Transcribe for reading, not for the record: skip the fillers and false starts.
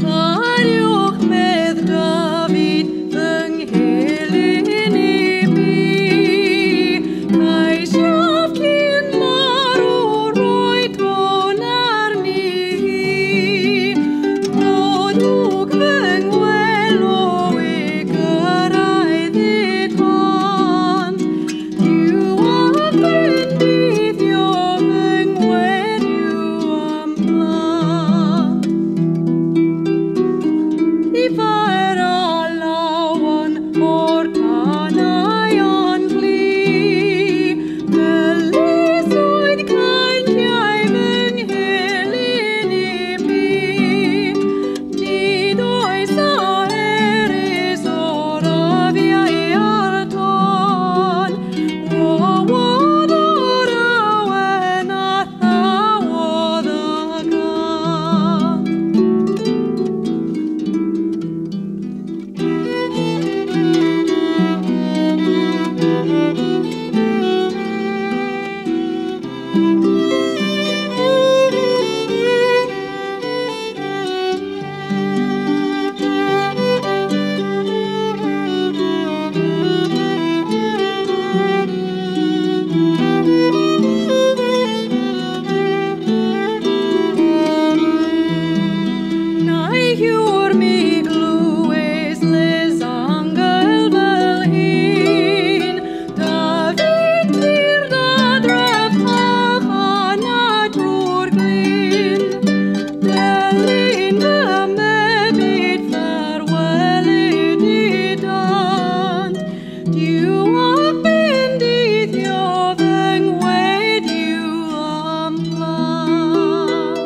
Arioch med David yng Nghelyn I bi, Kai siaf cyn marw roi tôn arni hi. Rodwg fy ngwelo I gyrraedd I ton, Dyw a bendithio fy ngweddiw am blan. I fair a lawan o'r tanau o'n gli, Meliswyd caintiau fy nghelyn I bi. Nid oes a eris o'r afiau ar tôn, Wawodd o'r awen a thawodd a gan. Nai hiwr mi glywes les angel fel hyn, David tir dadraf hachan a drwy'r glyn. Delyn fy mebyd ffarwelyd I dant, Dyw a bendithio fy ngweddiw am blan.